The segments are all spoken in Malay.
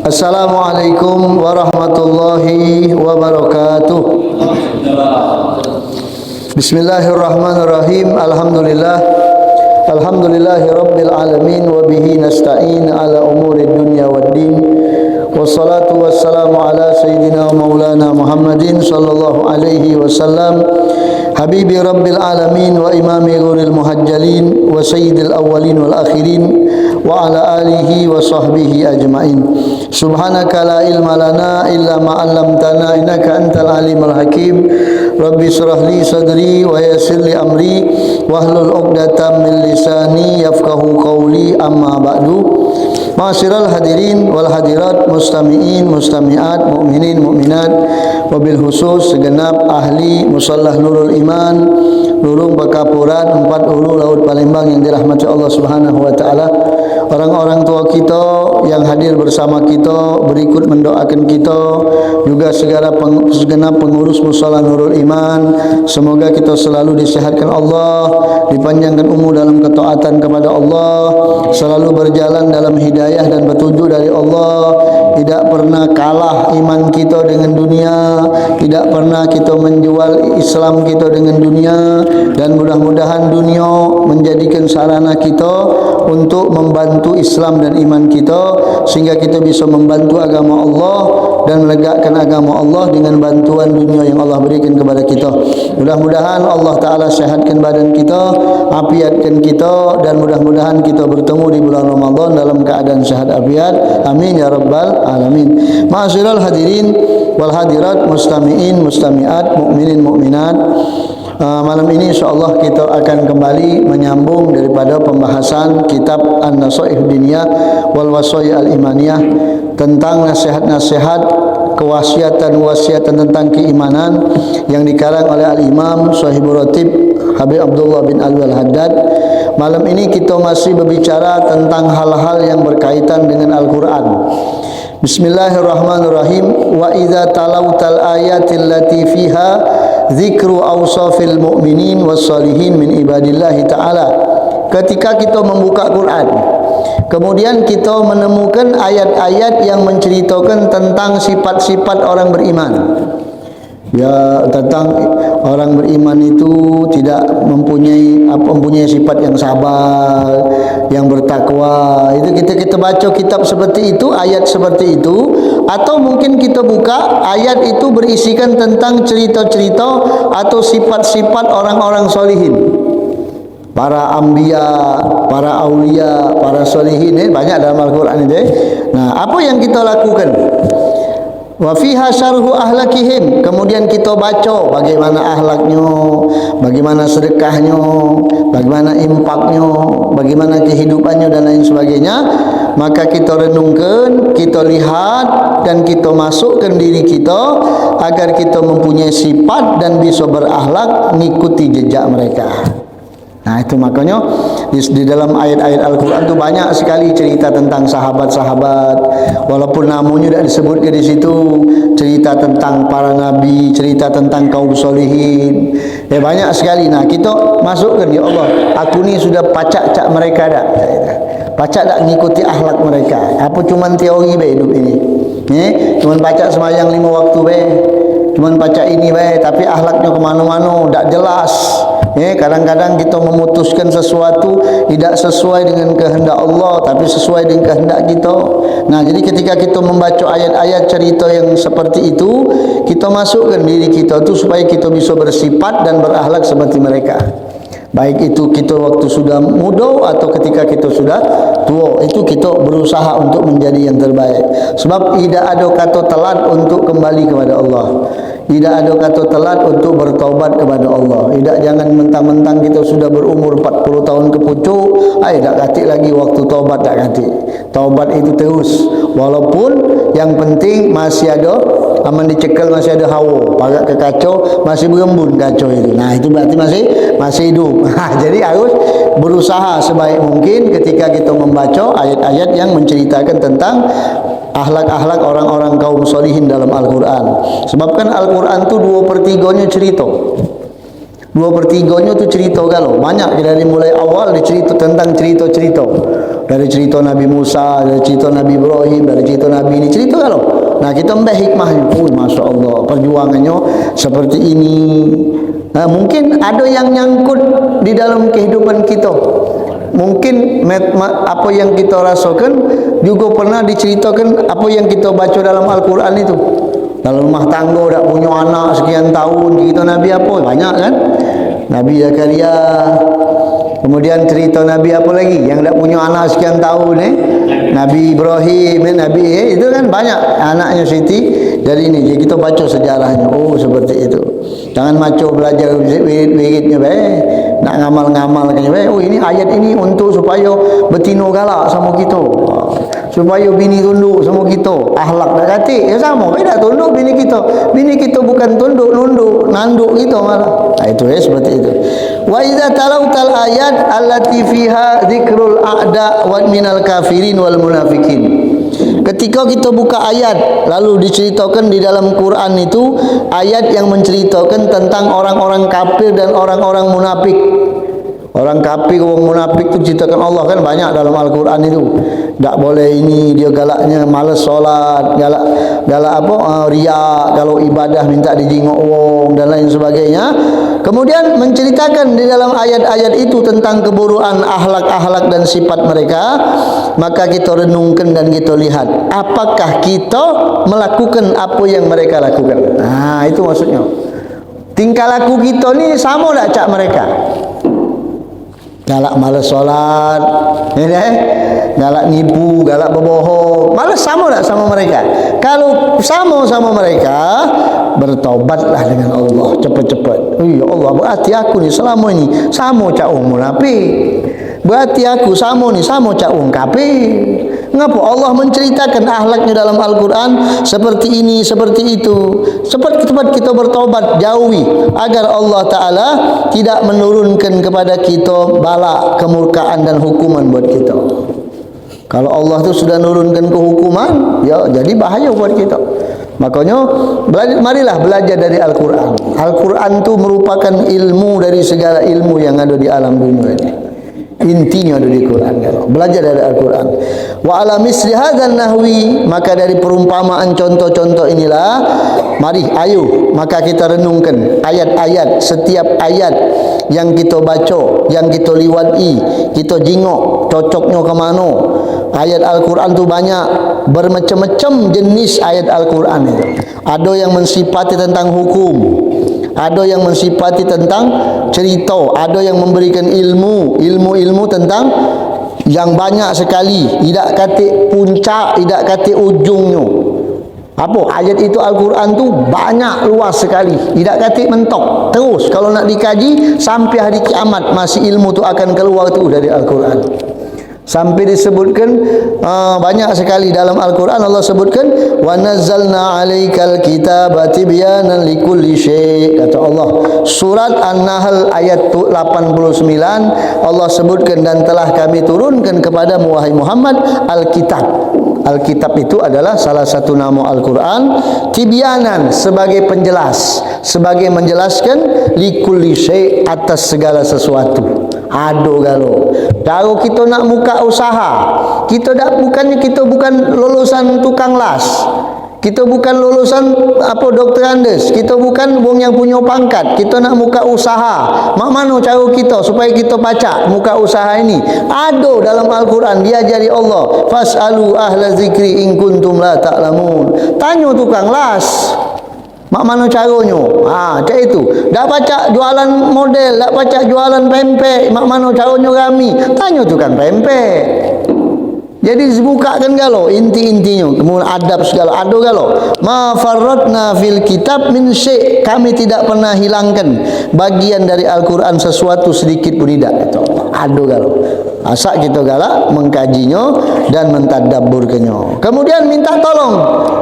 Assalamualaikum warahmatullahi wabarakatuh. Bismillahirrahmanirrahim. Alhamdulillahi rabbil alamin wa bihi nasta'in ala umurid dunya waddin. Wassalatu wassalamu ala sayyidina maulana Muhammadin sallallahu alaihi wasallam, habibi rabbil alamin wa imami ghuril muhajjalin wa sayyidil awwalin wal akhirin wa ala alihi wa sahbihi ajma'in. Subhanaka la ilma lana illa ma 'allamtana innaka antal alimul hakim. Rabbi shrah li sadri wa yassir li amri wahlul 'uqdatam min lisani yafqahu qawli. Amma ba'du. Ma'asyiral hadirin wal hadirat, mustami'in mustami'at, mukminin mukminat, wabil khusus segenap ahli Musallah Nurul Iman Lurung Bakapurat 4 Hulu Laut Palembang yang dirahmati Allah Subhanahu wa taala. Orang-orang tua kita yang hadir bersama kita, berikut mendoakan kita, juga segenap pengurus Musallah Nurul Iman, semoga kita selalu disehatkan Allah, dipanjangkan umur dalam ketaatan kepada Allah, selalu berjalan dalam hidayah dan petunjuk dari Allah, tidak pernah kalah iman kita dengan dunia, tidak pernah kita menjual Islam kita dengan dunia, dan mudah-mudahan dunia menjadikan sarana kita untuk membantu Islam dan iman kita, sehingga kita bisa membantu agama Allah dan menegakkan agama Allah dengan bantuan dunia yang Allah berikan kepada kita. Mudah-mudahan Allah Ta'ala sehatkan badan kita, afiatkan kita, dan mudah-mudahan kita bertemu di bulan Ramadan dalam keadaan sehat afiat. Amin ya rabbal alamin. Ma'asyiral hadirin wal hadirat, mustami'in mustami'at, mukminin mukminat, malam ini insyaAllah kita akan kembali menyambung daripada pembahasan kitab An-Nasaih Diniyah wal Wasaya Al-Imaniyah, tentang nasihat-nasihat, kewasiatan-wasiatan tentang keimanan yang dikarang oleh Al-Imam Shahibur Ratib Habib Abdullah bin Alwi Al-Haddad. Malam ini kita masih berbicara tentang hal-hal yang berkaitan dengan Al-Quran. Bismillahirrahmanirrahim. Wa idza talautal ayatil lati fiha dzikru awsafil mu'minin was salihin min ibadillahi ta'ala. Ketika kita membuka Quran, kemudian kita menemukan ayat-ayat yang menceritakan tentang sifat-sifat orang beriman. Ya, tentang orang beriman itu tidak mempunyai sifat yang sabar, yang bertakwa. Itu kita baca kitab seperti itu, ayat seperti itu, atau mungkin kita buka ayat itu berisikan tentang cerita-cerita atau sifat-sifat orang-orang solihin, para anbiya, para aulia, para solihin, banyak dalam Al-Quran itu. Nah, apa yang kita lakukan? Wa fiha syarhu ahlakihim, kemudian kita baca bagaimana ahlaknya, bagaimana sedekahnya, bagaimana infaknya, bagaimana kehidupannya dan lain sebagainya. Maka kita renungkan, kita lihat, dan kita masukkan diri kita agar kita mempunyai sifat dan bisa berakhlak mengikuti jejak mereka. Nah, itu makanya di dalam ayat-ayat Al-Quran itu banyak sekali cerita tentang sahabat-sahabat, walaupun namanya tidak disebutkan di situ. Cerita tentang para nabi, cerita tentang kaum solihin, banyak sekali. Nah, kita masukkan, ya Allah, aku ni sudah pacak mereka dah, pacak tak mengikuti akhlak mereka. Apa cuma teori be hidup ini? Cuma pacak sembahyang 5 waktu be, cuma pacak ini be, tapi akhlaknya kemana-mana, tak jelas. Kadang-kadang kita memutuskan sesuatu tidak sesuai dengan kehendak Allah, tapi sesuai dengan kehendak kita. Nah, jadi ketika kita membaca ayat-ayat cerita yang seperti itu, kita masukkan diri kita itu supaya kita bisa bersifat dan berakhlak seperti mereka. Baik itu kita waktu sudah muda atau ketika kita sudah tua, itu kita berusaha untuk menjadi yang terbaik. Sebab tidak ada kata telat untuk kembali kepada Allah. Tidak ada kata telat untuk bertaubat kepada Allah. Jangan mentang-mentang kita sudah berumur 40 tahun ke pucuk, tak katik lagi waktu taubat, tak katik. Taubat itu terus. Walaupun yang penting masih ada aman dicekal, masih ada hawa, pagat ke kacau, masih berembun kacau itu. Nah, itu berarti masih hidup. Jadi harus berusaha sebaik mungkin ketika kita membaca ayat-ayat yang menceritakan tentang akhlak-akhlak orang-orang kaum solihin dalam Al-Quran. Sebabkan Al-Quran itu 2/3 cerita. 2/3 itu cerita galau. Banyak dari mulai awal dicerita tentang cerita-cerita. dari cerita Nabi Musa, dari cerita Nabi Ibrahim, dari cerita Nabi ini, cerita kalau. Nah, kita ambil hikmahnya. Oh, Masya Allah, perjuangannya seperti ini. Nah, mungkin ada yang nyangkut di dalam kehidupan kita. Mungkin apa yang kita rasakan juga pernah diceritakan apa yang kita baca dalam Al-Quran itu. Dalam rumah tangga tak punya anak sekian tahun, cerita Nabi apa? Banyak kan? Nabi Zakaria. Kemudian cerita Nabi apa lagi yang tak punya anak sekian tahun Nabi Ibrahim, Nabi itu kan banyak anaknya Siti. Dari ini jadi kita baca sejarahnya. Oh, seperti itu. Jangan maco belajar wirid-wiridnya nak ngamal-ngamal kan. Oh, ini ayat ini untuk supaya betino galak sama kita. Supaya bini tunduk sama kita. Akhlak dak kati ya sama, beda tunduk bini kita. Bini kita bukan tunduk, nunduk, nanduk kita malah. Nah, itu seperti itu. Wa idza talautal ayat allati fiha dzikrul a'da wa minal kafirin wal munafikin. Ketika kita buka ayat lalu diceritakan di dalam Quran itu ayat yang menceritakan tentang orang-orang kafir dan orang-orang munafik. Orang kafir, orang munafik itu ceritakan Allah kan banyak dalam Al-Quran itu. Tak boleh ini, dia galaknya malas solat, galak apa riak, kalau ibadah minta dijenguk wong dan lain sebagainya. Kemudian menceritakan di dalam ayat-ayat itu tentang keburukan akhlak-akhlak dan sifat mereka. Maka kita renungkan dan kita lihat apakah kita melakukan apa yang mereka lakukan. Nah, itu maksudnya. Tingkah laku kita ni sama tak cak mereka? Galak malas solat, galak nipu, galak berbohong, malas sama tak sama mereka? Kalau sama mereka, bertaubatlah dengan Allah cepat-cepat. Ya Allah, berarti aku ni selama ini sama cak orang munafik. Berarti aku sama ni sama cak orang kafir. Mengapa Allah menceritakan akhlaknya dalam Al-Quran seperti ini, seperti itu? Cepat-cepat kita bertaubat, jauhi agar Allah Ta'ala tidak menurunkan kepada kita bala, kemurkaan dan hukuman buat kita. Kalau Allah tu sudah menurunkan kehukuman, ya jadi bahaya buat kita. Makanya marilah belajar dari Al-Quran. Al-Quran tu merupakan ilmu dari segala ilmu yang ada di alam dunia ini. Intinya ada di Quran. Belajar dari Al-Quran. Wa ala misli hadzal nahwi, maka dari perumpamaan contoh-contoh inilah mari ayo maka kita renungkan ayat-ayat, setiap ayat yang kita baca, yang kita liwati, kita jingok cocoknya ke mana. Ayat Al-Quran tu banyak, bermacam-macam jenis ayat Al-Quran itu. Ada yang mensifati tentang hukum, ada yang mensifati tentang cerita, ada yang memberikan ilmu tentang yang banyak sekali, tidak kata puncak, tidak kata ujungnya. Apa ayat itu Al-Quran tu banyak, luas sekali, tidak kata mentok. Terus kalau nak dikaji sampai hari kiamat masih ilmu tu akan keluar tu dari Al-Quran. Sampai disebutkan banyak sekali dalam Al-Quran Allah sebutkan wa nazzalna 'alaikal kitaba tibyanan likulli syai', kata Allah. Surat An-Nahl ayat 89 Allah sebutkan, dan telah kami turunkan kepadamu wahai Muhammad Al-Kitab. Al-Kitab itu adalah salah satu nama Al-Quran. Tibyanan sebagai penjelas, sebagai menjelaskan likulli syai', atas segala sesuatu. Aduh kalau kita nak buka usaha, kita bukan lulusan tukang las, kita bukan lulusan doktor Andes, kita bukan wong yang punya pangkat, kita nak buka usaha. Mak mana cara kita supaya kita pacak muka usaha ini? Ada dalam Al-Quran, diajari Allah, fas'alu ahla zikri in kuntum la ta'lamun. Tanya tukang las, mak mana caranya? Macam itu. Dak pacak jualan model, dak pacak jualan pempek, mak mana caranya rami? Tanya tukang pempek. Jadi dibukakan galau inti-intinya, kemudian adab segala ada galau. Ma farratna fil kitab min syai', kami tidak pernah hilangkan bagian dari Al-Quran sesuatu sedikit pun tidak. Itu ada galau. Asal kita galak mengkajinya dan mentadabburkannya. Kemudian minta tolong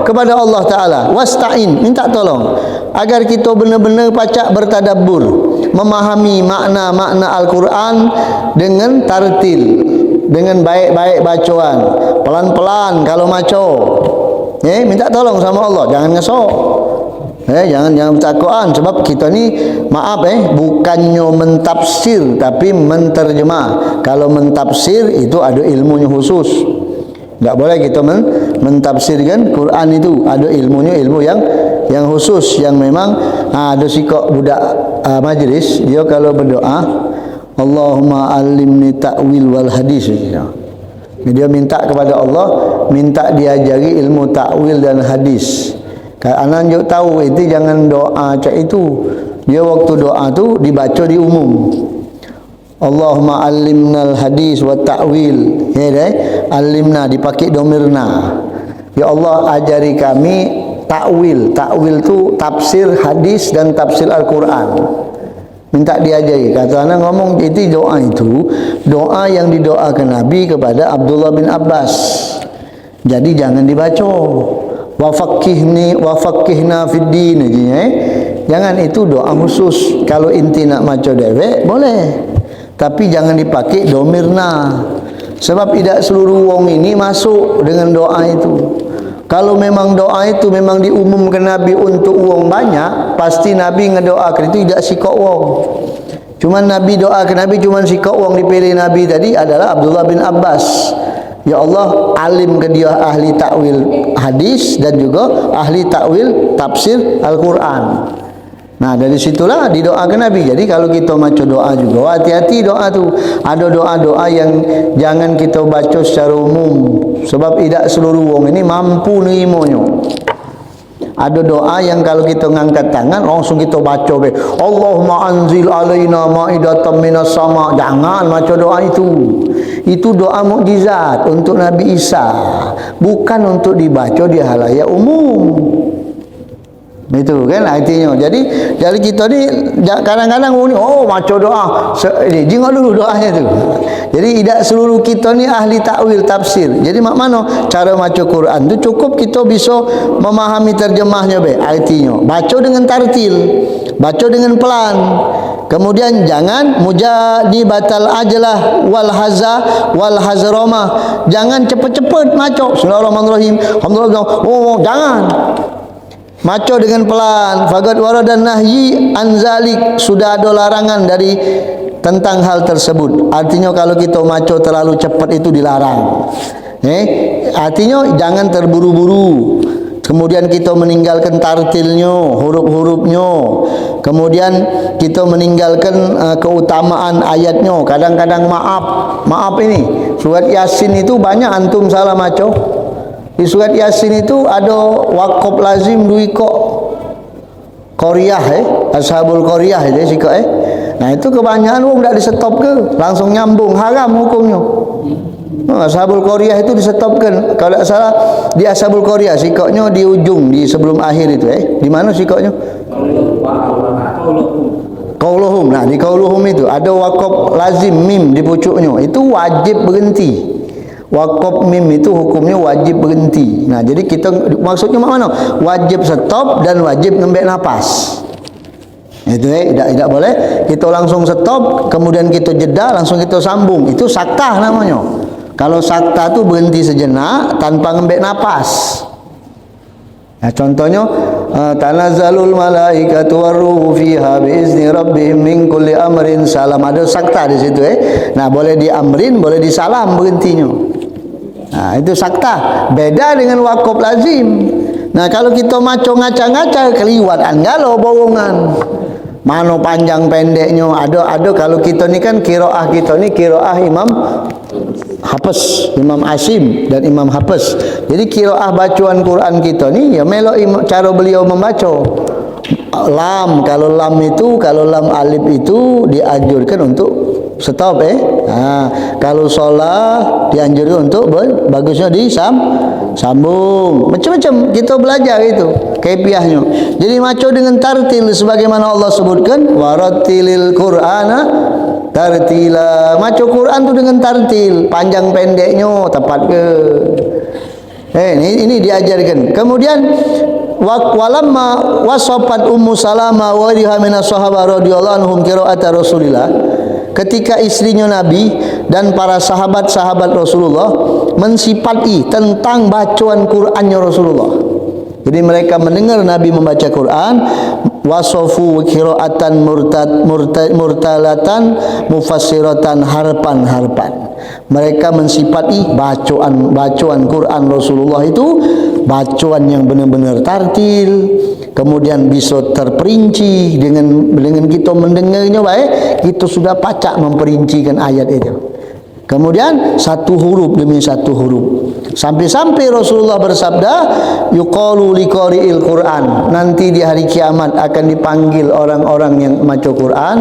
kepada Allah Ta'ala. Wasta'in, minta tolong agar kita benar-benar pacak bertadabbur, memahami makna-makna Al-Quran dengan tartil, dengan baik-baik bacaan, pelan-pelan kalau maco. Minta tolong sama Allah, jangan ngesok. Jangan baca Quran, sebab kita ni maaf bukannya mentafsir tapi menterjemah. Kalau mentafsir itu ada ilmunya khusus. Tak boleh kita mentafsirkan Quran itu, ada ilmunya, ilmu yang khusus, yang memang ada sikap budak majlis dia kalau berdoa Allahumma alimni ta'wil wal hadis, dia minta kepada Allah, minta diajari ilmu ta'wil dan hadis. Anak juk tahu itu jangan doa macam itu. Dia waktu doa tu dibaca di umum. Allahumma alimnal hadis wa ta'wil. Alimna dipakai domirna. Ya Allah ajari kami ta'wil. Ta'wil tu tafsir hadis dan tafsir Al-Quran. Minta diajari. Kata anak ngomong itu doa yang didoakan Nabi kepada Abdullah bin Abbas. Jadi jangan dibaca. Wa faqihna fid din. Jangan, itu doa khusus. Kalau inti nak maca dewek boleh, tapi jangan dipakai domirna, sebab tidak seluruh wong ini masuk dengan doa itu. Kalau memang doa itu memang diumumkan Nabi untuk wong banyak, pasti Nabi ngedoakan itu tidak sikok wong. Cuman Nabi doakan, Nabi cuman sikok wong dipilih Nabi tadi adalah Abdullah bin Abbas. Ya Allah, alim ke dia ahli takwil hadis dan juga ahli takwil tafsir Al-Quran. Nah, dari situlah didoakan Nabi. Jadi kalau kita baca doa juga, hati-hati doa tu. Ada doa-doa yang jangan kita baca secara umum, sebab tidak seluruh wong ini mampu nerimonya. Ada doa yang kalau kita ngangkat tangan langsung kita baca be, Allahumma anzil alaina ma'idatan minas sama. Jangan baca doa itu. Itu doa mukjizat untuk Nabi Isa, bukan untuk dibaca di halayak umum. Itu kan artinya. Jadi kita ni kadang-kadang baca doa, jengok dulu doanya tu. Jadi tidak seluruh kita ni ahli takwil tafsir. Jadi mak mana cara baca Quran tu cukup kita bisa memahami terjemahnya be. Artinya baca dengan tartil, baca dengan pelan. Kemudian jangan mujadibatal ajlah wal haza wal hazramah. Jangan cepat-cepat baca Bismillahirrahmanirrahim. Alhamdulillah. Jangan. Baca dengan pelan. Faqad waradan nahyi anzalik, sudah ada larangan dari tentang hal tersebut. Artinya kalau kita baca terlalu cepat itu dilarang. Artinya jangan terburu-buru. Kemudian kita meninggalkan tartilnya, huruf-hurufnya. Kemudian kita meninggalkan keutamaan ayatnya. Kadang-kadang maaf ini surat Yasin itu banyak antum salah baca. Di surat Yasin itu ada waqaf lazim duiko Koryah Ashabul Koryah itu sikok Nah itu kebanyakan wong tak disetop ke, langsung nyambung, haram hukumnya. Ashabul Koryah itu disetopkan. Kalau tak salah di Ashabul Koryah sikoknya di ujung, di sebelum akhir itu di mana sikoknya? Qauluhum. Nah di qauluhum itu ada waqaf lazim mim di pucuknya. Itu wajib berhenti. Waqaf mim itu hukumnya wajib berhenti. Nah, jadi kita maksudnya mana? Wajib stop dan wajib ngambil nafas. Itu tidak boleh kita langsung stop kemudian kita jeda langsung kita sambung. Itu saktah namanya. Kalau saktah itu berhenti sejenak tanpa ngambil nafas. Nah, contohnya tanazzalul malaikatu waruhu fiha biizni rabbihim min kulli amrin salam. Ada saktah di situ Nah, boleh di amrin, boleh di salam berhentinya. Nah, itu saktah. Beda dengan waqaf lazim. Nah, kalau kita maco ngaca-ngaca keliwat anggalo bohongan. Mano panjang pendeknya ada kalau kita ni kan qiraah kita ni qiraah Imam Hafiz, Imam Asim dan Imam Hafiz. Jadi qiraah bacaan Quran kita ni ya melok cara beliau membaca. Lam, kalau lam alif itu dianjurkan untuk stop kalau sholat dianjurkan untuk bagusnya disambung. Macam-macam kita belajar itu kaifiahnya. Jadi maco dengan tartil sebagaimana Allah sebutkan warattilil Qur'ana tartila. Maco Quran tu dengan tartil, panjang pendeknya tepat ke. Ini diajarkan. Kemudian walamma wasafat Ummu Salamah wa riha minas sahabah radhiyallahu anhum qira'ata Rasulillah. Ketika istrinya Nabi dan para sahabat-sahabat Rasulullah mensifati tentang bacaan Qur'annya Rasulullah. Jadi mereka mendengar Nabi membaca Quran, wasofu qiraatan murtalatan mufassiratan harpan. Mereka mensifati bacaan Quran Rasulullah itu bacaan yang benar-benar tartil, kemudian bisa terperinci dengan kita mendengarnya baik, kita sudah pacak memperincikan ayat itu. Kemudian satu huruf demi satu huruf. Sampai-sampai Rasulullah bersabda, yuqalu liqari'il Quran. Nanti di hari kiamat akan dipanggil orang-orang yang baca Quran,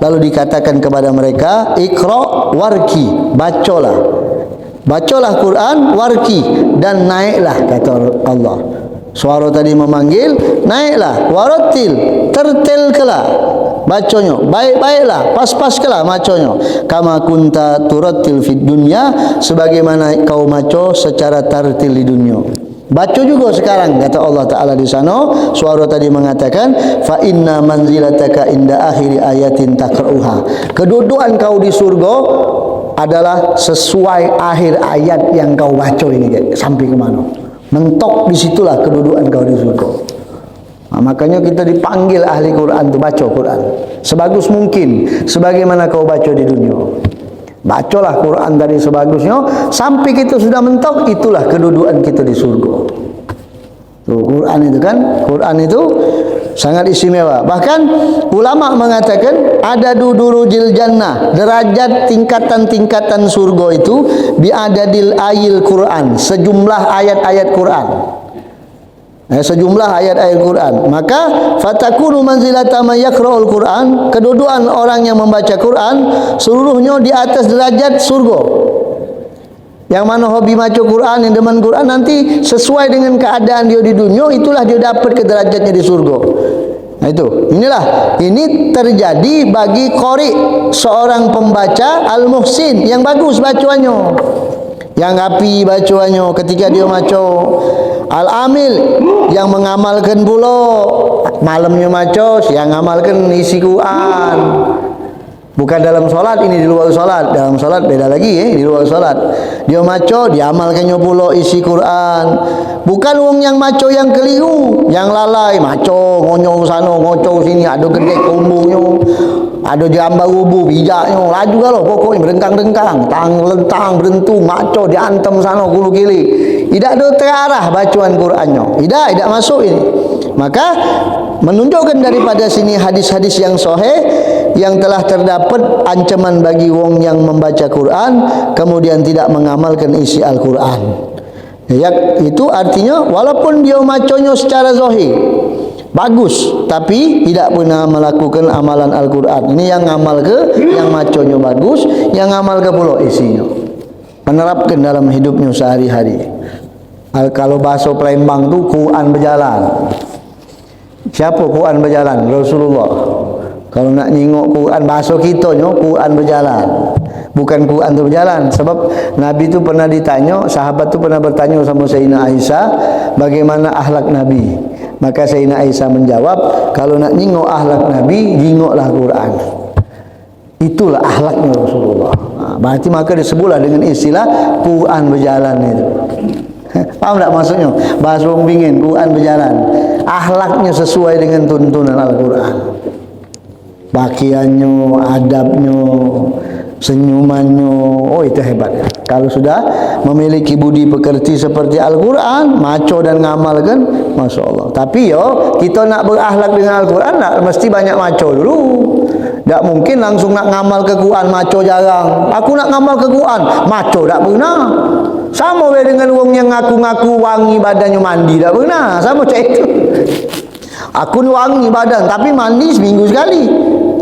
lalu dikatakan kepada mereka, Iqra warki, bacalah. Bacalah Quran warki, dan naiklah, kata Allah. Suara tadi memanggil, naiklah, warattil, tertelkelah bacanya, baik-baiklah, pas-paskelah bacanya, kama kunta turattil fid dunya, sebagaimana kau baca secara tartil di dunia. Baca juga sekarang, kata Allah Ta'ala di sana. Suara tadi mengatakan, fa inna manzilataka inda akhiri ayatin taqra'uha, kedudukan kau di surga adalah sesuai akhir ayat yang kau baca ini. Sampai ke mana? Mentok di situlah kedudukan kau di surga. Makanya kita dipanggil ahli Quran itu baca Quran sebagus mungkin, sebagaimana kau baca di dunia. Bacalah Quran dari sebagusnya sampai kita sudah mentok, itulah kedudukan kita di surga. Tuh, Quran itu kan, Quran itu sangat istimewa. Bahkan ulama mengatakan ada durujil jannah, derajat tingkatan-tingkatan surga itu biadadil ayil Quran, sejumlah ayat-ayat Quran. Sejumlah ayat-ayat Quran. Maka fatakunu manzilata man yaqra'ul Quran, kedudukan orang yang membaca Quran seluruhnya di atas derajat surga. Yang mana hobi baca Quran, yang demen Quran, nanti sesuai dengan keadaan dia di dunia, itulah dia dapat ke derajatnya di surga. Nah itu, ini terjadi bagi qari, seorang pembaca al-muhsin yang bagus bacaannya, yang api bacaannya ketika dia baca. Al-amil yang mengamalkan pula, malamnya maco, siang amalkan isi Quran. Bukan dalam solat, ini di luar solat. Dalam solat beda lagi, di luar solat. Dia maco, dia amalkannya pula isi Quran. Bukan wong yang maco yang keliru, yang lalai, maco, ngonyong sana, ngocong sini, ada gede kumbungnya, ada jambar ubu, bijaknya, laju kalau pokoknya berengkang-dengkang, tang berentung, maco, diantem sana, gulu kili. Tidak ada terarah bacaan Qurannya. Tidak masuk ini. Maka menunjukkan daripada sini hadis-hadis yang sahih yang telah terdapat ancaman bagi wong yang membaca Quran kemudian tidak mengamalkan isi Al-Quran. Ya, itu artinya walaupun dia macanya secara zahir bagus, tapi tidak pernah melakukan amalan Al-Quran. Ini yang ngamal ke, yang macanya bagus, yang ngamal ke pula isinya, menerapkan dalam hidupnya sehari-hari. Kalau bahasa Palembang tu Quran berjalan. Siapa Quran berjalan? Rasulullah. Kalau nak nyingok Quran bahasa kita nyo, Quran berjalan. Bukan Quran tu berjalan. Sebab Nabi tu pernah ditanya, sahabat tu pernah bertanya sama Sayyidina Aisyah, bagaimana akhlak Nabi? Maka Sayyidina Aisyah menjawab, kalau nak nyingok akhlak Nabi, nyingoklah Quran. Itulah akhlaknya Rasulullah. Berarti maka disebutlah dengan istilah Quran berjalan itu. Faham tak maksudnya? Bahasa orang pingin, Quran berjalan. Akhlaknya sesuai dengan tuntunan Al-Quran. Pakaiannya, adabnya, senyumannya, oh itu hebat. Kalau sudah memiliki budi pekerti seperti Al-Quran, maco dan ngamal kan, Masya Allah. Tapi kita nak berakhlak dengan Al-Quran, mesti banyak maco dulu. Tak mungkin langsung nak ngamal ke Quran, maco jarang. Aku nak ngamal ke Quran, maco tak pernah. Sama dengan wong yang ngaku-ngaku wangi badannya mandi, tak pernah. Sama macam itu. Aku ni wangi badan, tapi mandi seminggu sekali.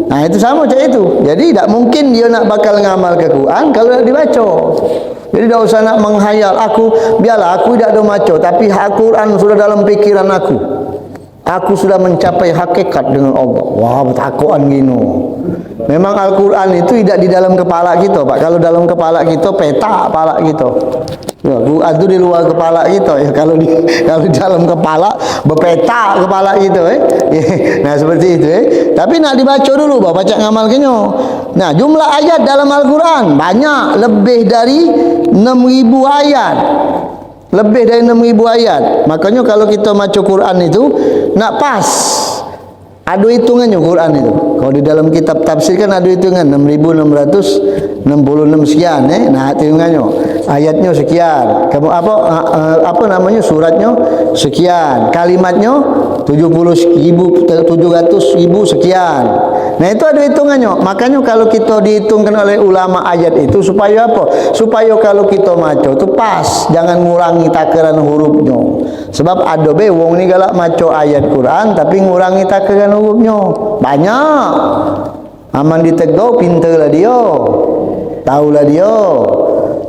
Nah itu sama macam itu. Jadi tak mungkin dia nak bakal ngamal ke Quran kalau nak dibaca. Jadi tak usah nak menghayal. Biarlah aku tidak ada maco, tapi Al-Quran sudah dalam pikiran aku. Aku sudah mencapai hakikat dengan Allah. Wah, bertakuan gini. Memang Al-Quran itu tidak di dalam kepala kita, Pak. Kalau dalam kepala kita, peta kepala kita. Ya, Quran itu di luar kepala kita. Ya, kalau di dalam kepala, berpeta kepala kita. Nah, seperti itu. Tapi nak dibaca dulu, Pak. Baca ngamalkannya. Nah, jumlah ayat dalam Al-Quran banyak, lebih dari 6.000 ayat. lebih dari 6.000 ayat. Makanya kalau kita baca Quran itu nak pas, ada hitungannya Quran itu. Kalau di dalam kitab tafsir kan ada hitungan 6.666 sekian, nah hitungannya ayatnya sekian, kamu apa namanya, suratnya sekian, kalimatnya 700.000 sekian. Nah itu ada hitungannya. Makanya kalau kita dihitungkan oleh ulama ayat itu supaya apa? Supaya kalau kita maca itu pas, jangan ngurangi takaran hurufnya. Sebab ada be wong ni galak maca ayat Quran tapi ngurangi takaran hurufnya. Banyak. Aman ditegau pintarlah dia. Taulah dia.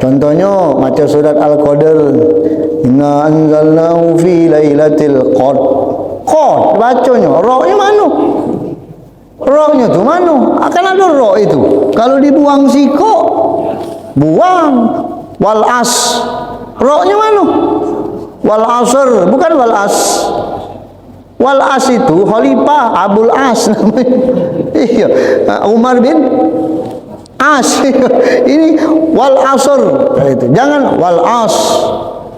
Contohnya maca surat Al-Qadr. Inna anzalnahu fi lailatul qadr. Qad bacanya, ra-nya mana? Ra-nya tu mana? Akan ada ra itu. Kalau dibuang siko, buang. Wal as. Ra-nya mana? Wal asr, bukan wal as. Wal as itu khalifah Abul As namanya. Iya, Umar bin As. Ini wal asr itu. Jangan wal as.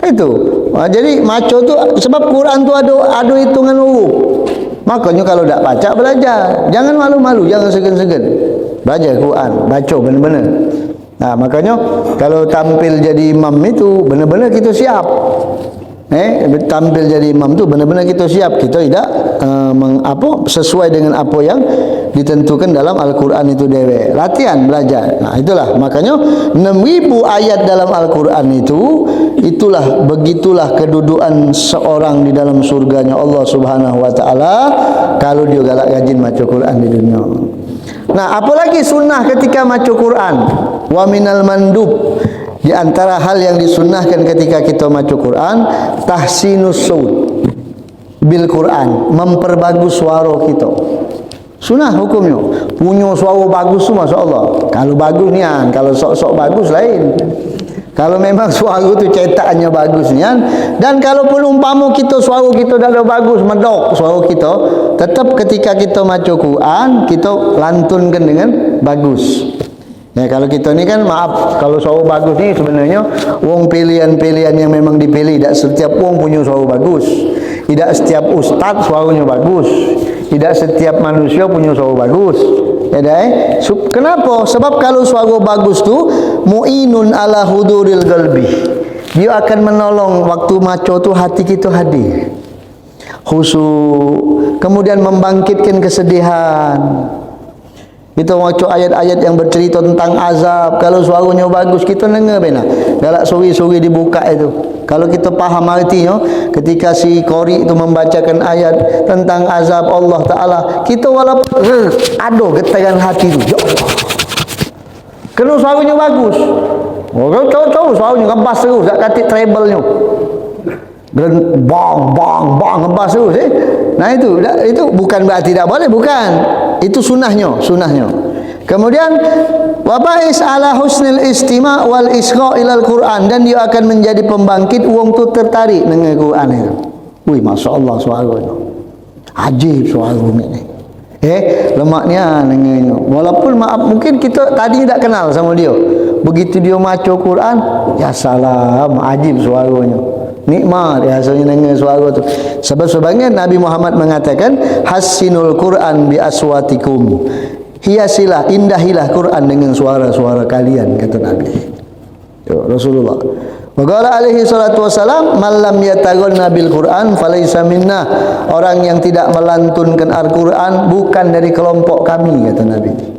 Itu. Jadi maco tu sebab Quran tu ada hitungan huruf. Makanya kalau tak baca belajar. Jangan malu-malu, jangan segan-segan. Belajar Quran, baca benar-benar. Nah, makanya kalau tampil jadi imam itu benar-benar kita siap. Tampil jadi imam tu benar-benar kita siap. Kita tidak sesuai dengan apa yang ditentukan dalam Al-Quran itu dewe. Latihan belajar. Nah, itulah makanya 6.000 ayat dalam Al-Quran itu, itulah begitulah kedudukan seorang di dalam surganya Allah Subhanahu wa taala kalau dia galak rajin baca Quran di dunia. Nah, apalagi sunnah ketika baca Quran? Wa minal mandub, di antara hal yang disunnahkan ketika kita baca Quran, tahsinus saut bil Quran, memperbagus suara kita. Sunnah hukumnya. Punya suara bagus tu masya-Allah. Kalau bagus nian, kalau sok-sok bagus lain. Kalau memang suara tu cetakannya bagus nian, dan kalaupun umpama kita suara kita dah bagus, medok suara kita, tetap ketika kita baca Quran, kita lantunkan dengan bagus. Ya, kalau kita ni kan maaf, kalau suara bagus ni sebenarnya wong pilihan-pilihan yang memang dipilih. Tak setiap wong punya suara bagus. Tidak setiap ustaz suaranya bagus. Tidak setiap manusia punya suara bagus. Ya dah. Kenapa? Sebab kalau suara bagus tu mu'inun ala huduril qalbi. Dia akan menolong waktu maco tu hati kita hadir. Khusyuk. Kemudian membangkitkan kesedihan. Kita baca ayat-ayat yang bercerita tentang azab. Kalau suaranya bagus, kita dengar benar. Galak suri-suri dibuka itu. Kalau kita faham artinya, ketika si qari itu membacakan ayat tentang azab Allah Ta'ala, kita walaupun ada getaran hati itu. Ya Allah. Kena suaranya bagus. Oh, tahu suaranya ngebas terus, tak katik treble-nya. Bang, bang, bang, ngebas terus. Nah itu bukan berarti tidak boleh, bukan. Itu sunnahnya. Kemudian wabais ala husnil istima' wal isqa' ilal Quran, dan dia akan menjadi pembangkit wong tu tertarik dengan Quran itu. Wih, masya-Allah suaranya. Ajib suara ni. Lemaknya dengan, walaupun maaf mungkin kita tadi tak kenal sama dia. Begitu dia baca Quran, ya salam, ajib suaranya. Nikmat rasanya dengar suara tu. Sebab sebagian Nabi Muhammad mengatakan hasinul Quran bi aswatikum. Hiasilah, indahilah Quran dengan suara-suara kalian, kata Nabi. Rasulullah. Wa qala alaihi salatu wasalam, man lam yataghanna bil Quran falaysa minna. Orang yang tidak melantunkan Al-Quran bukan dari kelompok kami, kata Nabi.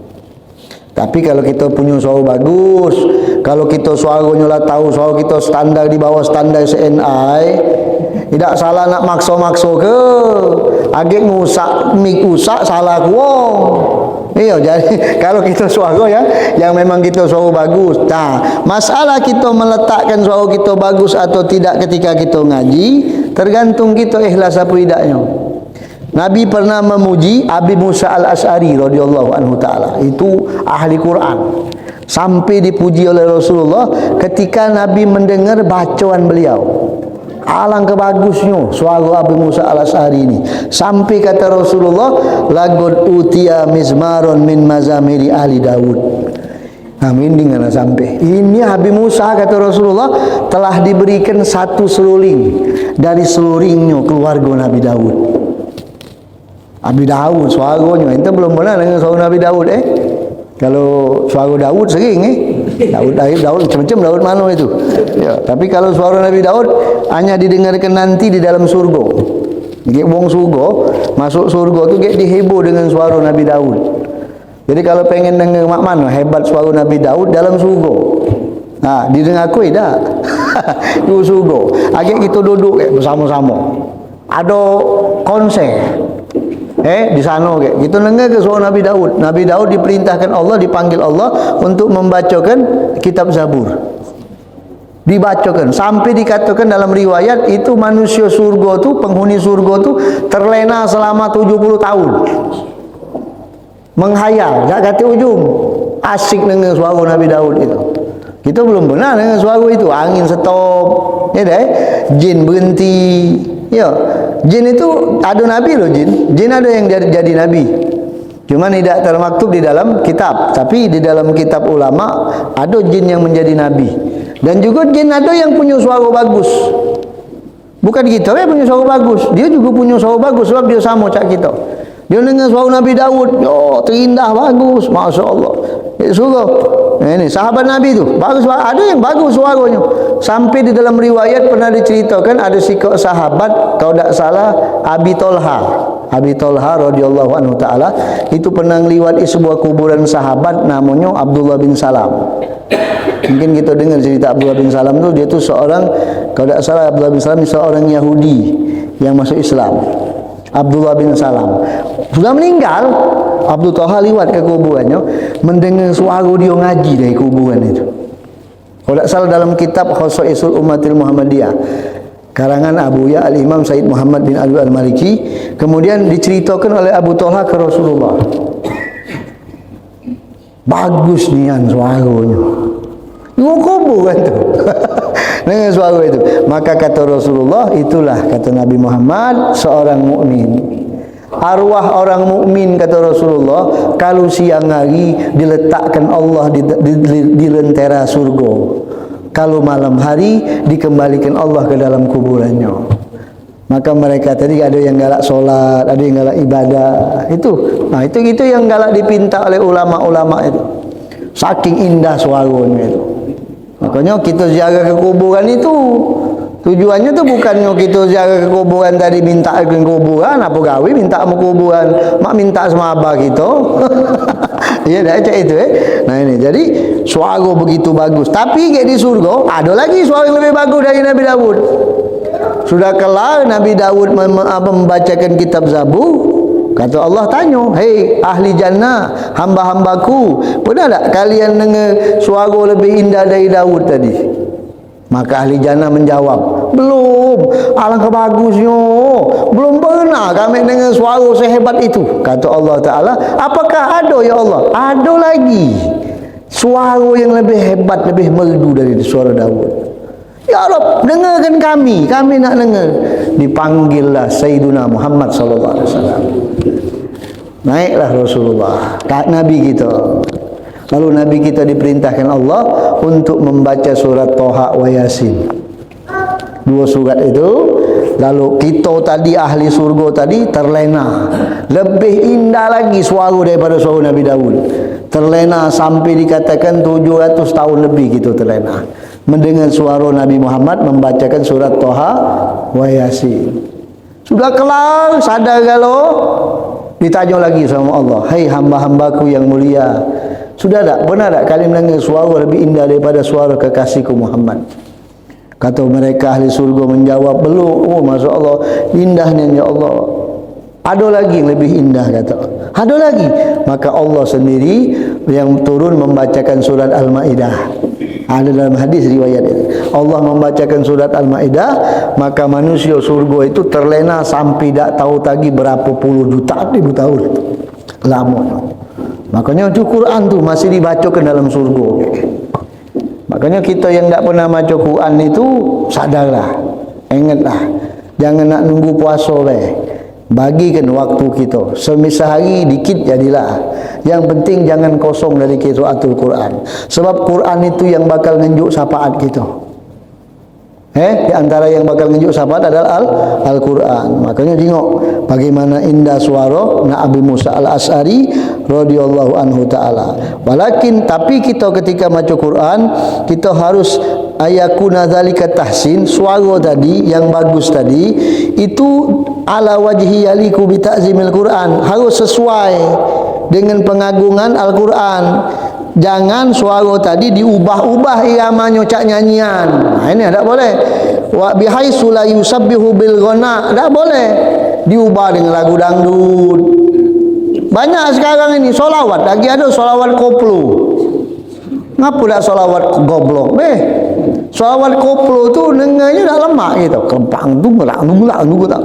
Tapi kalau kita punya suara bagus, kalau kita suaranya lah tahu suara kita standar di bawah standar CNI, tidak salah nak maksa-maksa ke. Agak ngusak, mik usak salah kuong. Iya, jadi kalau kita suara ya, yang memang kita suara bagus. Nah, masalah kita meletakkan suara kita bagus atau tidak ketika kita ngaji, tergantung kita ikhlas apa tidaknya. Nabi pernah memuji Abi Musa al-Ash'ari radhiyallahu anhu ta'ala. Itu ahli Quran. Sampai dipuji oleh Rasulullah ketika Nabi mendengar bacaan beliau. Alangkah bagusnya suara Abi Musa al-Ash'ari ini. Sampai kata Rasulullah, laqad utiya mizmaron min mazamiri ahli Daud. Mending lah sampai. Ini Habib Musa kata Rasulullah telah diberikan satu seluring dari selulingnya keluarga Nabi Daud. Nabi Daud suaranya, ente belum pernah dengar suara Nabi Daud Kalau suara Daud sering Daud macam-macam Daud mana itu. Ya, tapi kalau suara Nabi Daud hanya didengarkan nanti di dalam surga. Gek wong surga, masuk surga tu gek dihibur dengan suara Nabi Daud. Jadi kalau pengen dengar mak mana hebat suara Nabi Daud dalam surga. Didengar aku dah. Di surga. Agak kita duduk bersama-sama. Ada konser. Di sana kita dengar ke suara Nabi Daud. Nabi Daud diperintahkan Allah, dipanggil Allah untuk membacakan kitab Zabur. Dibacakan sampai dikatakan dalam riwayat itu manusia surga tu, penghuni surga tu terlena selama 70 tahun. Menghayal, tak kata ujung. Asyik dengan suara Nabi Daud itu. Kita belum pernah dengan suara itu. Angin stop, jin berhenti. Ya, jin itu ada nabi loh jin. Jin ada yang jadi nabi. Cuma tidak termaktub di dalam kitab. Tapi di dalam kitab ulama ada jin yang menjadi nabi. Dan juga jin ada yang punya suara bagus. Bukan kita punya suara bagus. Dia juga punya suara bagus sebab dia sama cak kita. Dia dengar suara Nabi Daud, terindah bagus, Masya Allah. Suruh. Ini sahabat Nabi tu bagus, ada yang bagus suaranya. Sampai di dalam riwayat pernah diceritakan ada sahabat, kalau tak salah Abi Tolha radhiyallahu anhu taala itu pernah lewat di sebuah kuburan sahabat namanya Abdullah bin Salam. Mungkin kita dengar cerita Abdullah bin Salam tu, dia tu seorang, kalau tak salah Abdullah bin Salam seorang Yahudi yang masuk Islam. Abdullah bin Salam sudah meninggal. Abdul Toha lewat ke kuburannya, mendengar suara dia ngaji dari kuburan itu. Kalau tak salah dalam kitab Khosaisul Ummatil Muhammadiyah karangan Abu Ya Al-Imam Said Muhammad bin Ali Al-Maliki, kemudian diceritakan oleh Abu Toha ke Rasulullah. Bagus nian suaranya. Dua kubur kan tu. Dengan suara itu. Maka kata Rasulullah, itulah kata Nabi Muhammad seorang mukmin. Arwah orang mukmin kata Rasulullah kalau siang hari diletakkan Allah di lentera surga, kalau malam hari dikembalikan Allah ke dalam kuburannya. Maka mereka tadi ada yang galak solat, ada yang galak ibadah. Itu yang galak dipinta oleh ulama-ulama itu. Saking indah suaranya itu. Makanya kita ziarah ke kuburan itu tujuannya tu bukannya kita ziarah ke kuburan tadi minta ke kuburan apa gawe minta ke kuburan mak minta sama abah kita. Ya dah cak itu Nah ini jadi suara begitu bagus. Tapi kayak di surga ada lagi suara yang lebih bagus dari Nabi Daud. Sudah kelar Nabi Daud membacakan kitab Zabur. Kata Allah tanya, hei ahli jannah, hamba-hambaku, pernah tak kalian dengar suara lebih indah dari Daud tadi? Maka ahli jannah menjawab, belum. Alangkah bagusnya, belum pernah kami dengar suara sehebat itu. Kata Allah Ta'ala, apakah ada ya Allah? Ada lagi suara yang lebih hebat, lebih merdu dari suara Daud. Ya Allah, dengarkan kami nak dengar. Dipanggillah Sayyiduna Muhammad sallallahu alaihi wasallam. Naiklah Rasulullah, Nabi kita. Lalu Nabi kita diperintahkan Allah untuk membaca surat Toha wa Yasin. Dua surat itu. Lalu kita tadi ahli surga tadi terlena. Lebih indah lagi suara daripada suara Nabi Daud. Terlena sampai dikatakan 700 tahun lebih kita terlena mendengar suara Nabi Muhammad membacakan surat Toha wa Yasin. Sudah kelar, sadar kalau ditanya lagi sama Allah, hai hamba-hambaku yang mulia, sudah tak, benar tak kalian mendengar suara lebih indah daripada suara kekasihku Muhammad? Kata mereka ahli surga menjawab, belum. Oh Masya Allah, indahnya ya Allah. Ada lagi yang lebih indah kata. Ada lagi. Maka Allah sendiri yang turun membacakan surat Al-Ma'idah. Ada dalam hadis riwayat itu. Allah membacakan surat Al-Ma'idah, maka manusia surga itu terlena sampai tak tahu lagi berapa puluh juta ribu tahun. Lama. Makanya itu Quran tu masih dibacakan dalam surga. Makanya kita yang tak pernah baca Quran itu sadarlah, ingatlah, jangan nak nunggu puasa leh. Bagikan waktu kita. Sehari dikit jadilah. Yang penting jangan kosong dari qiraatul Quran. Sebab Quran itu yang bakal ngenjuk syafaat kita. Di antara yang bakal ngenjuk syafaat adalah Al-Quran. Makanya tengok bagaimana indah suara Nabi Musa Al-Asy'ari radhiyallahu anhu ta'ala. Walakin tapi kita ketika baca Quran, kita harus ayakuna dzalika tahsin, suara tadi yang bagus tadi itu ala wajhi yaliku bi ta'zimil Quran, harus sesuai dengan pengagungan Al-Quran. Jangan suara tadi diubah-ubah iramanya cak nyanyian. Nah, ini tak boleh. Wa bihaitsu la yusabbihu bil ghana, tak boleh diubah dengan lagu dangdut. Banyak sekarang ini solawat, lagi ada solawat koplo. Ngapa tak solawat goblok? Solawat koplo tu dengarnya dah lemak gitu. Kempang tu ngelak tak.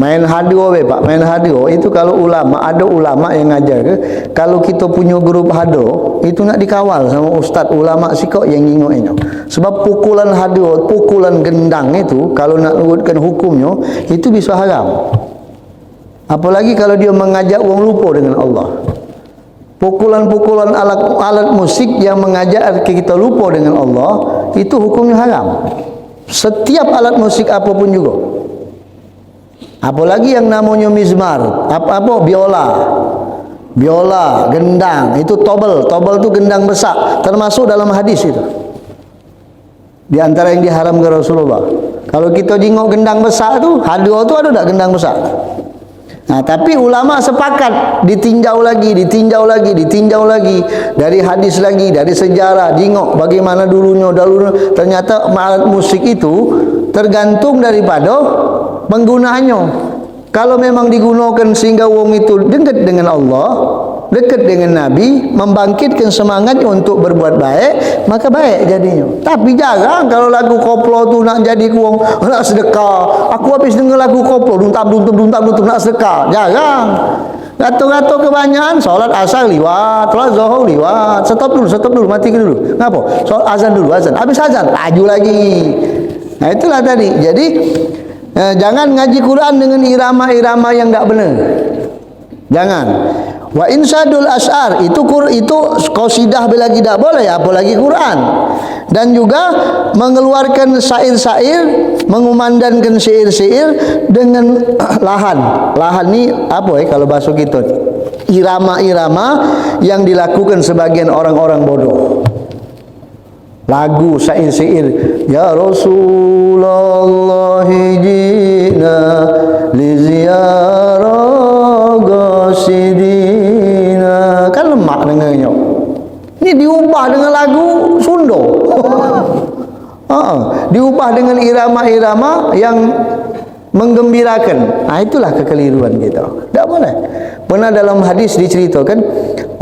Main hadio Pak, main hadio itu kalau ulama, ada ulama yang ngajar ke, kalau kita punya grup hado itu nak dikawal sama ustaz ulama sikok yang ngingoknya. Sebab pukulan hadio, pukulan gendang itu kalau nak urutkan hukumnya itu bisa haram. Apalagi kalau dia mengajak orang lupa dengan Allah. Pukulan-pukulan alat musik yang mengajak kita lupa dengan Allah itu hukumnya haram. Setiap alat musik apapun juga. Apalagi yang namanya mizmar, apa biola, gendang, itu tobel tu gendang besar, termasuk dalam hadis itu. Di antara yang diharamkan Rasulullah. Kalau kita jengok gendang besar tu, hadio tu ada tak gendang besar? Nah, tapi ulama sepakat ditinjau lagi dari hadis lagi, dari sejarah, jengok bagaimana dulunya ternyata alat musik itu tergantung daripada penggunaannya. Kalau memang digunakan sehingga wong itu dekat dengan Allah, dekat dengan Nabi, membangkitkan semangatnya untuk berbuat baik, maka baik jadinya. Tapi jarang kalau lagu koplo tu nak jadi wong nak sedekah. Aku habis dengar lagu koplo duntab nak sedekah. Jarang. Gato-gato kebanyakan, solat asar liwat, solat zuhur liwat. Stop dulu, mati dulu. Ngapa? Solat azan dulu, habis azan laju lagi. Nah, itulah tadi. Jadi jangan ngaji Quran dengan irama-irama yang tak benar. Jangan. Wa insadul asy'ar itu qasidah lagi tak boleh, apalagi Quran. Dan juga mengeluarkan syair-syair, mengumandangkan syair-syair dengan lahan. Lahan ni apa kalau bahasa kita? Irama-irama yang dilakukan sebagian orang-orang bodoh. Lagu syair-syair, ya Rasulullah jina li ziyarah qasidina, kan lemak dengarnya. Ini diubah dengan lagu Sunda. Diubah dengan irama-irama yang menggembirakan. Nah, itulah kekeliruan kita. Tak boleh. Pernah dalam hadis diceritakan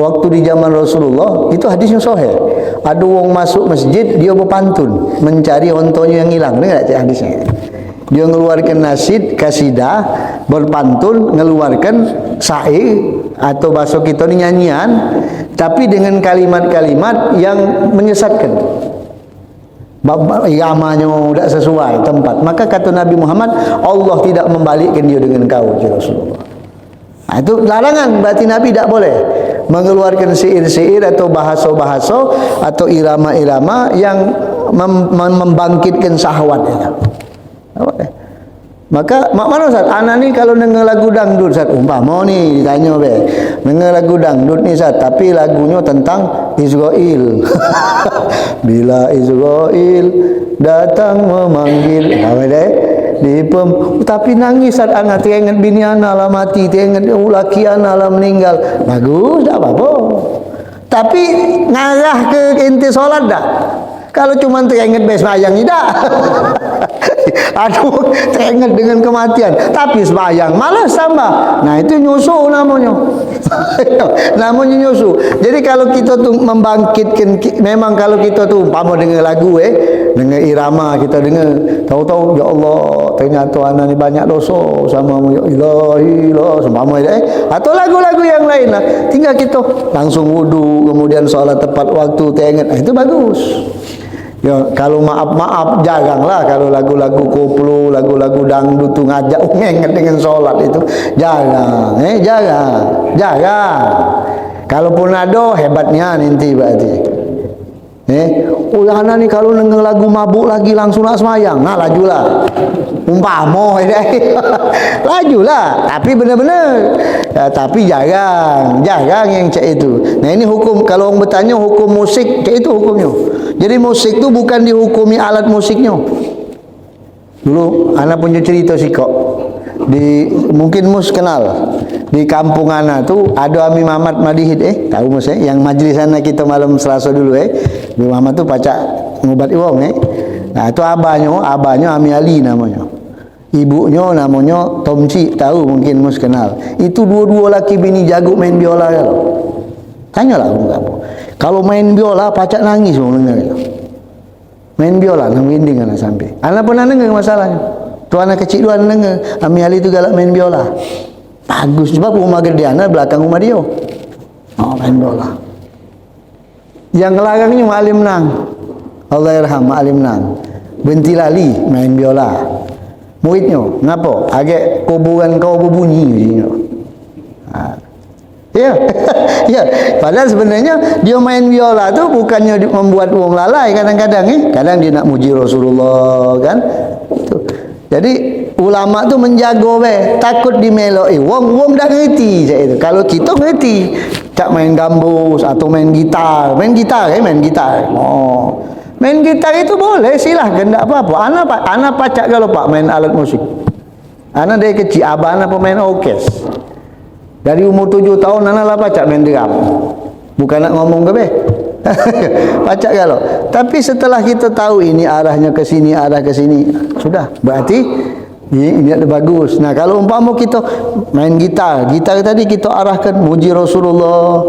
waktu di zaman Rasulullah, itu hadisnya sahih. Ada orang masuk masjid, dia berpantun mencari ontonya yang hilang. Dengar tak hadisnya? Dia mengeluarkan nasyid, kasidah, berpantun, mengeluarkan syair atau bahasa kita ni nyanyian, tapi dengan kalimat-kalimat yang menyesatkan. Iramanya tidak sesuai tempat. Maka kata Nabi Muhammad, Allah tidak membalikkan dia dengan kau, Rasulullah. Nah, itu larangan, berarti Nabi tidak boleh mengeluarkan syair-syair atau bahasa-bahasa atau irama-irama yang membangkitkan syahwat. Maka mana Ustaz? Anak ni kalau dengar lagu dangdut Ustaz, umpama ni ditanya dengar lagu dangdut ni Ustaz, tapi lagunya tentang Israel. Bila Israel datang memanggil, tapi nangis Ustaz, anak teringat bini anak lah mati, teringat laki anak lah meninggal. Bagus, tak apa-apa. Tapi ngarah ke inti solat tak? Kalau cuma teringat sembahyang tidak. Aduh, teringat dengan kematian, tapi sembahyang malas tambah. Nah, itu nyusu namanya. Namanya nyusu. Jadi kalau kita tu membangkitkan, memang kalau kita tu umpama dengar lagu dengar irama, kita dengar, tahu-tahu ya Allah, ternyata anak ni banyak dosa sama ya ilahi lah seumpama atau lagu-lagu yang lain lah. Tinggal kita langsung wudu, kemudian solat tepat waktu, teringat, itu bagus. Ya, kalau maaf-maaf jaranglah kalau lagu-lagu koplo, lagu-lagu dangdut tu ngajak menget dengan solat itu. Jarang, jarang. Kalaupun ada hebatnya nanti berarti. Ulana ni kalau dengar lagu mabuk lagi langsung nak semayang. Nah, lajulah. Umpama lajulah, tapi benar-benar. Ya, tapi jarang yang cak itu. Nah, ini hukum kalau orang bertanya hukum musik, cak itu hukumnya. Jadi musik tu bukan dihukumi alat musiknya. Dulu anak punya cerita sikok. Mungkin mus kenal. Di kampung ana tu ada Ami Mamat Madihid tahu mus yang majlis anak kita malam Selasa dulu Ami Mamat tu pacak ngubat wong Nah, itu abahnya Ami Ali namanya. Ibunya namanya Tomci, tahu mungkin mus kenal. Itu dua-dua laki bini jago main biola kalau. Tanyalah kamu. Kalau main biola pacak nangis wong dengar. Main biola nang winding anak sampai. Anak pernah dengar masalahnya. Tu anak kecil tu anak dengar Ami Ali tu galak main biola. Bagus sebab rumah gede anak belakang rumah dia. Main bola. Yang ngelarangnya Ma'alim Nang. Allah yarham Ma'alim Nang. Benti lali main biola. Muridnya, ngapa? Agak kuburan kau berbunyi. Ya. Ya. Padahal sebenarnya dia main biola tu bukannya membuat wong lalai kadang-kadang Kadang dia nak muji Rasulullah kan. Jadi ulama tu menjago takut dimeloi. Wong dah ngerti je itu. Kalau kita ngerti, tak main gambus atau main gitar. Main gitar. Main gitar itu boleh, silahkan, tak apa-apa. Anak pacak kalau pak main alat musik. Anak dari kecil, abah anak pemain orkes. Dari umur 7 tahun anak lah pacak main drum. Bukan nak ngomong ke pacak kalau. Tapi setelah kita tahu ini arahnya ke sini, arah ke sini, sudah. Berarti ini ada bagus. Nah, kalau umpama kita main gitar tadi kita arahkan muji Rasulullah.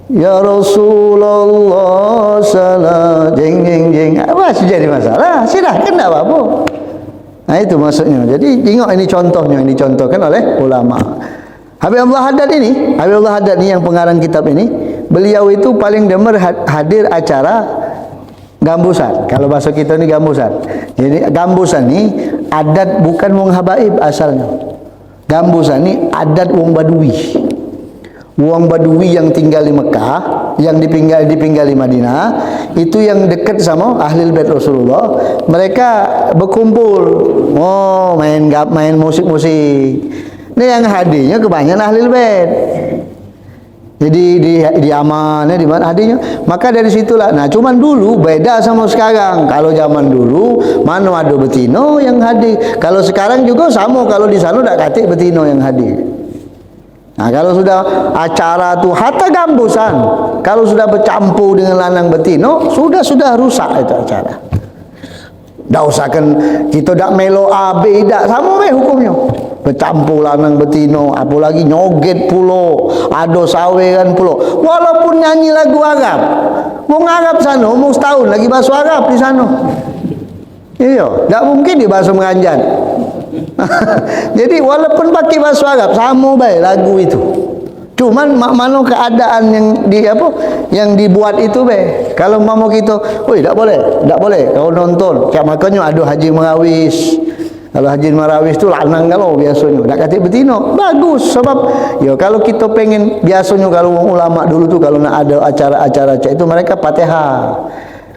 Ya Rasulullah salam jeng. Apa jadi masalah? Silahkan, tak apa-apa. Nah, itu maksudnya. Jadi tengok ini contohnya, ini contohkan oleh ulama. Habib Allah Haddad ini yang pengarang kitab ini, beliau itu paling demen hadir acara gambusan. Kalau bahasa kita ni gambusan. Jadi gambusan ni adat bukan wong habaib asalnya. Gambusan ni adat wong Badui. Wong Badui yang tinggal di Mekah, yang dipinggal di Madinah, itu yang dekat sama ahli bait Rasulullah. Mereka berkumpul, main musik-musik. Ini yang hadirnya kebanyakan ahli bait. Jadi di amannya di mana hadirnya. Maka dari situlah. Nah, cuman dulu beda sama sekarang. Kalau zaman dulu mana ada betino yang hadir. Kalau sekarang juga sama, kalau di sana tak katik betino yang hadir. Nah, kalau sudah acara tu hatta gambusan, kalau sudah bercampur dengan lanang betino, sudah rusak itu acara. Tak usahkan kita dak melo AB dak sama hukumnya. Bercampur lanang betino, apalagi nyoget pulo, ado saweran pulo. Walaupun nyanyi lagu Arab, wong Arab sana umur setahun lagi bahasa Arab di sana. Iya, tak mungkin di bahasa Menganjan. Jadi walaupun pakai bahasa Arab sama baik lagu itu. Cuman mana keadaan yang dibuat itu Kalau mau kita, tak boleh kau nonton. Makanya ada Haji Marawis. Kalau Haji Marawis tu lanang kalau biasanya dak katik betino. Bagus sebab kalau kita pengen biasanya kalau ulama dulu tu kalau nak ada acara-acara itu mereka Fatihah.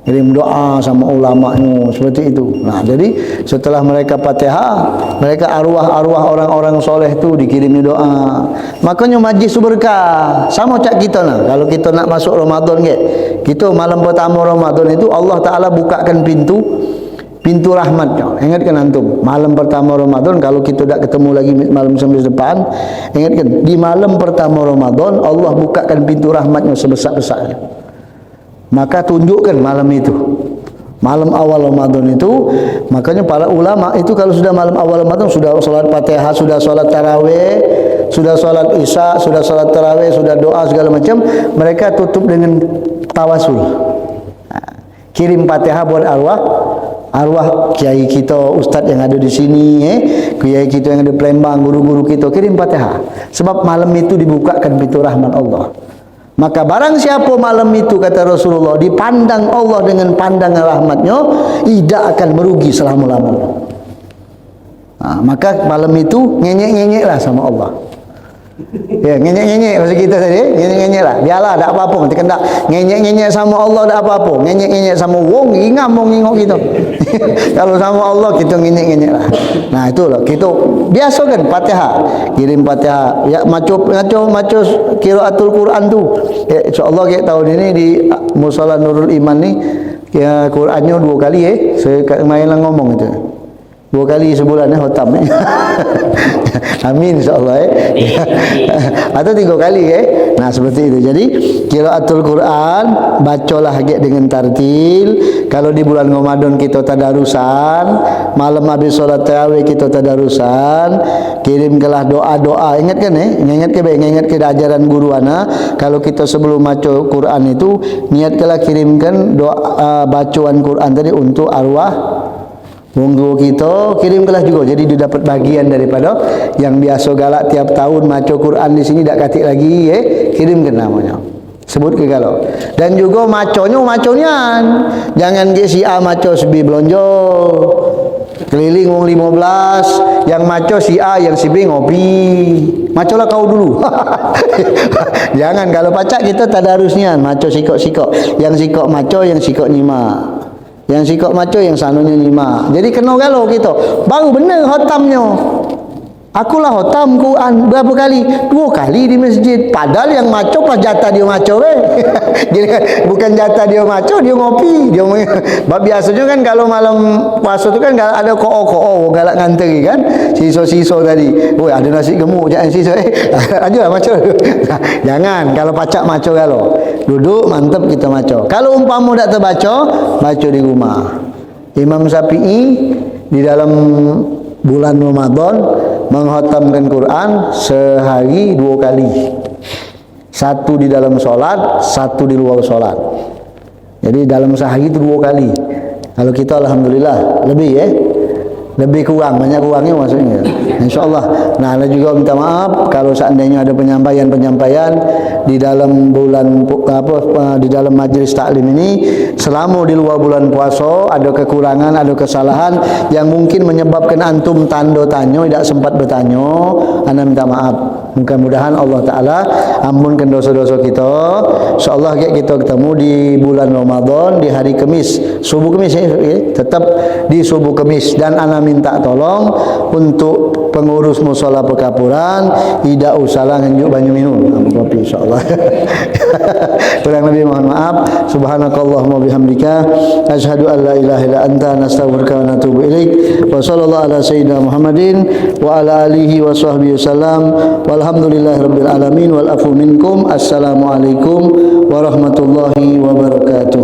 Kirim doa sama ulamanya seperti itu. Nah, jadi setelah mereka Fatihah, mereka arwah-arwah orang-orang soleh tu dikirimi doa. Makanya majlis berkah. Sama cak kita lah. Kalau kita nak masuk Ramadan kita malam pertama Ramadan itu Allah Taala bukakan pintu rahmatnya. Ingatkan antum, malam pertama Ramadan kalau kita tak ketemu lagi malam sembilan depan, ingatkan di malam pertama Ramadan Allah bukakan pintu rahmatnya sebesar-besarnya. Maka tunjukkan malam itu, malam awal Ramadan itu. Makanya para ulama itu kalau sudah malam awal Ramadan sudah salat Fatihah, sudah salat tarawih, sudah salat Isya, sudah salat tarawih, sudah doa segala macam, mereka tutup dengan tawasul. Kirim Fatihah buat arwah kiai kita, ustaz yang ada di sini, kiai kita yang ada di Palembang, guru-guru kita, kirim Fatihah. Sebab malam itu dibukakan pintu rahmat Allah. Maka barang siapa malam itu, kata Rasulullah, dipandang Allah dengan pandangan rahmatnya, tidak akan merugi selama-lamanya. Maka malam itu ngenyek-ngenyeklah sama Allah. Ya, ngenyek-nyenyek maksud kita tadi, ngenyek-nyenyek lah. Biarlah tak apa-apa, nanti kena ngenyek-nyenyek sama Allah tak apa-apa. Ngenyek-nyenyek sama wong ingam wong ngingok kita. Kalau sama Allah kita ngenyek-nyenyek lah. Nah, itulah kita biasa kan Fatihah. Kirim Fatihah. Ya maco qiraatul Quran tu. Ya, insya-Allah kayak tahun ini di Musala Nurul Iman ni ya Qurannya 2 kali saya mainlah ngomong itu. 2 kali sebulan khatam amin insyaAllah atau 3 kali nah seperti itu. Jadi qiraatul Quran bacalah dengan tartil. Kalau di bulan Ramadan kita tadarusan, malam habis solat tarawih kita tadarusan, kirimkanlah doa-doa. Ingatkan ingat ke ajaran guru ana, kalau kita sebelum baca Quran itu niatkanlah kirimkan doa bacaan Quran tadi untuk arwah wong tua kita, kirimkanlah juga. Jadi dia dapat bagian daripada yang biasa galak tiap tahun maca Quran di sini dak katik lagi, kirimkan namanya. Sebut ke kalau. Dan juga maconyan. Jangan ke si A maco sebi belonjo. Keliling wong 15, yang maco si A, yang si B ngopi. Macolah kau dulu. Jangan, kalau pacak kita tadarusnya maco sikok-sikok. Yang sikok maco, yang sikok nyimak. Yang sikok maco, yang sanunya nyimak. Jadi kena galau kita. Baru benar khatamnya. Akulah khatam Quran berapa kali? 2 kali di masjid. Padahal yang maco pas jatah dia maco Jadi bukan jatah dia maco, dia ngopi. Dia biasanya kan kalau malam puasa tu kan ada ko'o galak nganteri kan. Siso-siso tadi. Oh, ada nasi gemuk jangan siso. Ajalah maco. Jangan kalau pacak maco galau. Duduk mantap kita maco. Kalau umpama tak terbaca, baca di rumah. Imam Syafi'i di dalam bulan Ramadan menghatamkan Quran sehari 2 kali. 1 di dalam solat, 1 di luar solat. Jadi dalam sehari itu 2 kali. Kalau kita alhamdulillah lebih lebih kurang, banyak kurangnya maksudnya. InsyaAllah. Nah, ada juga minta maaf kalau seandainya ada penyampaian di dalam bulan di dalam majlis taklim ini, selama di luar bulan puasa ada kekurangan, ada kesalahan yang mungkin menyebabkan antum tanda tanya tidak sempat bertanya, anda minta maaf. Mudah-mudahan Allah Ta'ala ampunkan dosa-dosa kita. InsyaAllah kita ketemu di bulan Ramadan di hari Kamis, subuh Kamis tetap di subuh Kamis. Dan ana minta tolong untuk pengurus musola Pekapuran tidak usahlah nganjuk banyu minum kopi insyaAllah. Kurang lebih mohon maaf. Subhanakallahumma bihamdika asyhadu an la ilaha illa anta nastaghfiruka wa natubu ilaik. Wa sallallahu ala sayyidina Muhammadin wa ala alihi wa sahbihi wasallam. Walhamdulillahirabbil alamin wal afu minkum. Assalamualaikum warahmatullahi wabarakatuh.